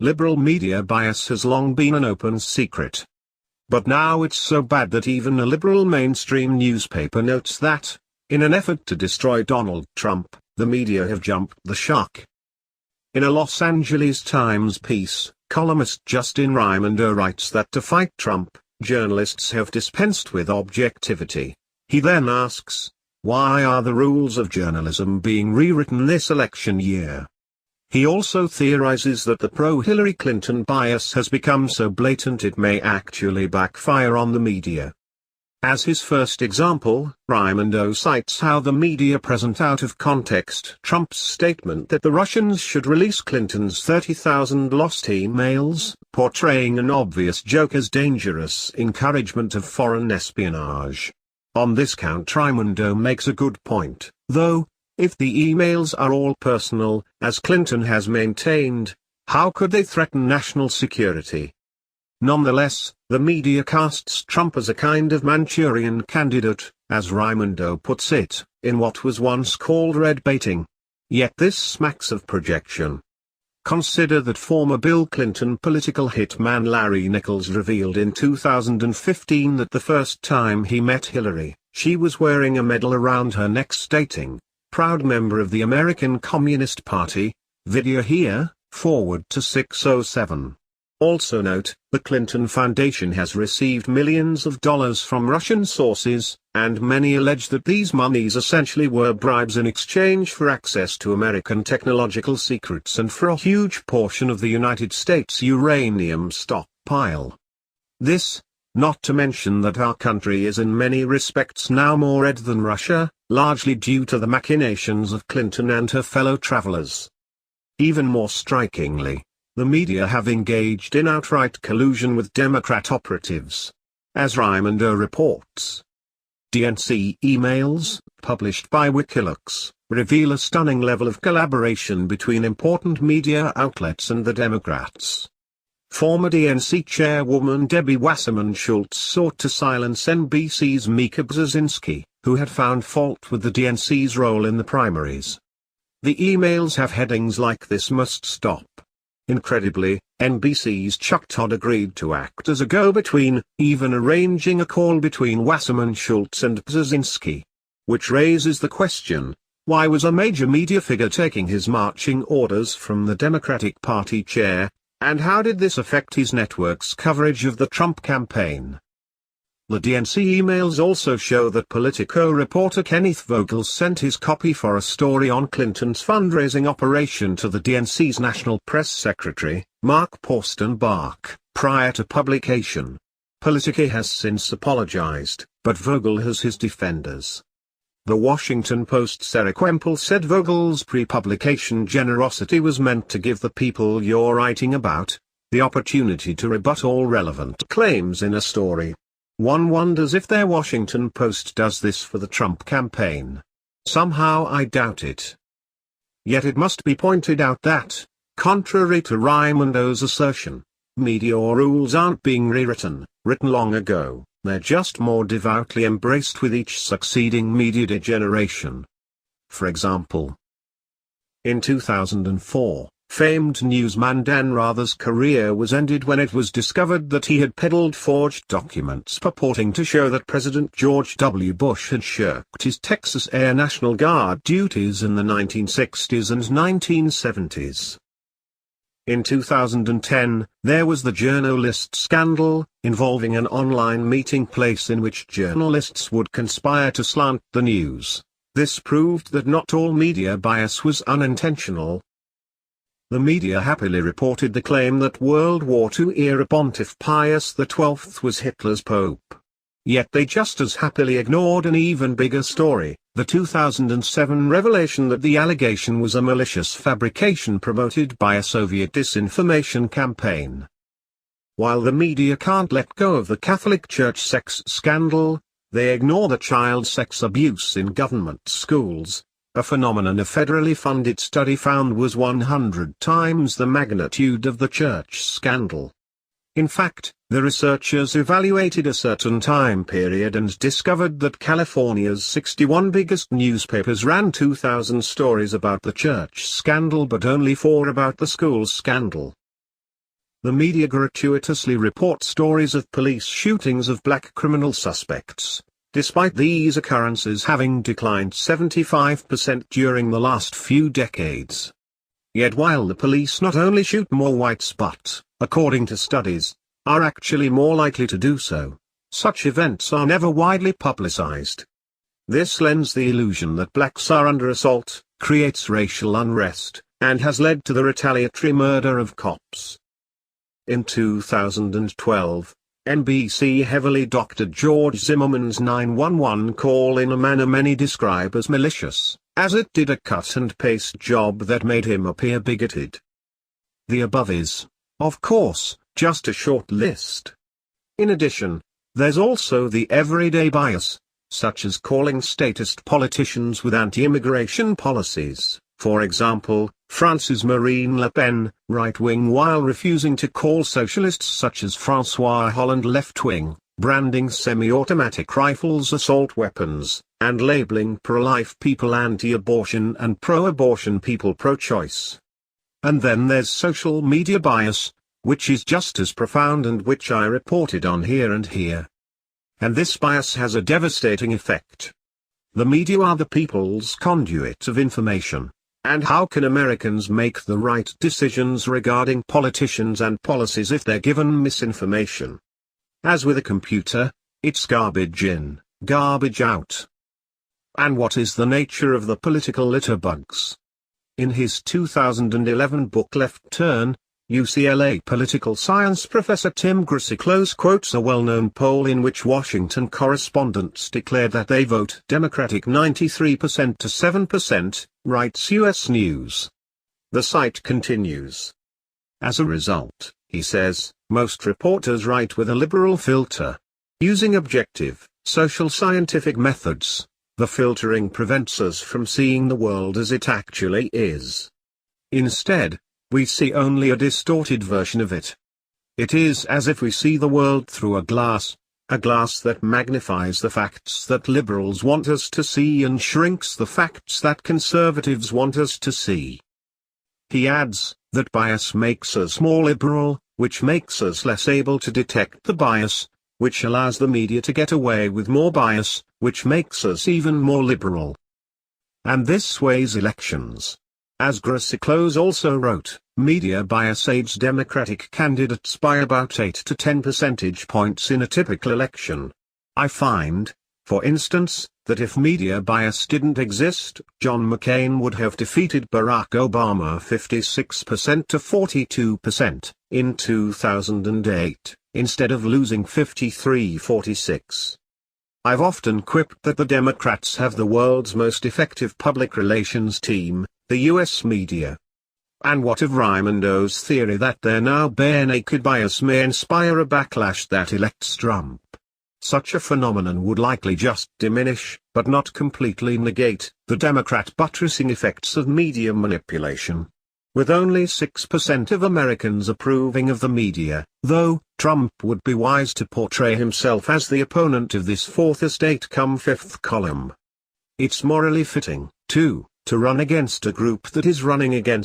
Liberal media bias has long been an open secret. But now it's so bad that even a liberal mainstream newspaper notes that, in an effort to destroy Donald Trump, the media have jumped the shark. In a Los Angeles Times piece, columnist Justin Raimondo writes that to fight Trump, journalists have dispensed with objectivity. He then asks, why are the rules of journalism being rewritten this election year? He also theorizes that the pro-Hillary Clinton bias has become so blatant it may actually backfire on the media. As his first example, Raimondo cites how the media present out of context Trump's statement that the Russians should release Clinton's 30,000 lost emails, portraying an obvious joke as dangerous encouragement of foreign espionage. On this count Raimondo makes a good point, though. If the emails are all personal, as Clinton has maintained, how could they threaten national security? Nonetheless, the media casts Trump as a kind of Manchurian candidate, as Raimondo puts it, in what was once called red baiting. Yet this smacks of projection. Consider that former Bill Clinton political hitman Larry Nichols revealed in 2015 that the first time he met Hillary, she was wearing a medal around her neck stating, "Proud member of the American Communist Party." Video here, forward to 607. Also note, the Clinton Foundation has received millions of dollars from Russian sources, and many allege that these monies essentially were bribes in exchange for access to American technological secrets and for a huge portion of the United States uranium stockpile. This, not to mention that our country is in many respects now more red than Russia, largely due to the machinations of Clinton and her fellow travelers. Even more strikingly, the media have engaged in outright collusion with Democrat operatives. As Raimondo reports, DNC emails, published by WikiLeaks, reveal a stunning level of collaboration between important media outlets and the Democrats. Former DNC chairwoman Debbie Wasserman Schultz sought to silence NBC's Mika Brzezinski, who had found fault with the DNC's role in the primaries. The emails have headings like "This must stop." Incredibly, NBC's Chuck Todd agreed to act as a go-between, even arranging a call between Wasserman Schultz and Brzezinski. Which raises the question, why was a major media figure taking his marching orders from the Democratic Party chair, and how did this affect his network's coverage of the Trump campaign? The DNC emails also show that Politico reporter Kenneth Vogel sent his copy for a story on Clinton's fundraising operation to the DNC's national press secretary, Mark Porstenbach, prior to publication. Politico has since apologized, but Vogel has his defenders. The Washington Post's Eric Wemple said Vogel's pre-publication generosity was meant to give the people you're writing about the opportunity to rebut all relevant claims in a story. One wonders if their Washington Post does this for the Trump campaign. Somehow I doubt it. Yet it must be pointed out that, contrary to Raimondo's assertion, media rules aren't being written long ago, they're just more devoutly embraced with each succeeding media degeneration. For example, in 2004, famed newsman Dan Rather's career was ended when it was discovered that he had peddled forged documents purporting to show that President George W. Bush had shirked his Texas Air National Guard duties in the 1960s and 1970s. In 2010, there was the Journalist scandal, involving an online meeting place in which journalists would conspire to slant the news. This proved that not all media bias was unintentional. The media happily reported the claim that World War II-era Pontiff Pius XII was Hitler's pope. Yet they just as happily ignored an even bigger story, the 2007 revelation that the allegation was a malicious fabrication promoted by a Soviet disinformation campaign. While the media can't let go of the Catholic Church sex scandal, they ignore the child sex abuse in government schools, a phenomenon a federally funded study found was 100 times the magnitude of the church scandal. In fact, the researchers evaluated a certain time period and discovered that California's 61 biggest newspapers ran 2,000 stories about the church scandal but only 4 about the school scandal. the media gratuitously report stories of police shootings of black criminal suspects, despite these occurrences having declined 75% during the last few decades. Yet while the police not only shoot more whites but, according to studies, are actually more likely to do so, such events are never widely publicized. This lends the illusion that blacks are under assault, creates racial unrest, and has led to the retaliatory murder of cops. In 2012, NBC heavily doctored George Zimmerman's 911 call in a manner many describe as malicious, as it did a cut-and-paste job that made him appear bigoted. The above is, of course, just a short list. In addition, there's also the everyday bias, such as calling statist politicians with anti-immigration policies, for example, France's Marine Le Pen, right-wing while refusing to call socialists such as François Hollande left-wing, branding semi-automatic rifles assault weapons, and labeling pro-life people anti-abortion and pro-abortion people pro-choice. And then there's social media bias, which is just as profound and which I reported on here and here. And this bias has a devastating effect. The media are the people's conduit of information. And how can Americans make the right decisions regarding politicians and policies if they're given misinformation? As with a computer, it's garbage in, garbage out. And what is the nature of the political litterbugs? In his 2011 book Left Turn, UCLA political science professor Tim Grasiclose quotes a well-known poll in which Washington correspondents declared that they vote Democratic 93% to 7%, writes US News. The site continues. As a result, he says, most reporters write with a liberal filter. Using objective, social scientific methods, the filtering prevents us from seeing the world as it actually is. Instead, we see only a distorted version of it. It is as if we see the world through a glass that magnifies the facts that liberals want us to see and shrinks the facts that conservatives want us to see. He adds, that bias makes us more liberal, which makes us less able to detect the bias, which allows the media to get away with more bias, which makes us even more liberal. And this sways elections. As Grasiclose also wrote, media bias aids Democratic candidates by about 8 to 10 percentage points in a typical election. I find, for instance, that if media bias didn't exist, John McCain would have defeated Barack Obama 56% to 42% in 2008, instead of losing 53-46. I've often quipped that the Democrats have the world's most effective public relations team, the US media. And what of Raimondo's theory that their now bare-naked bias may inspire a backlash that elects Trump? Such a phenomenon would likely just diminish, but not completely negate, the Democrat buttressing effects of media manipulation. With only 6% of Americans approving of the media, though, Trump would be wise to portray himself as the opponent of this fourth estate come fifth column. It's morally fitting, too, to run against a group that is running against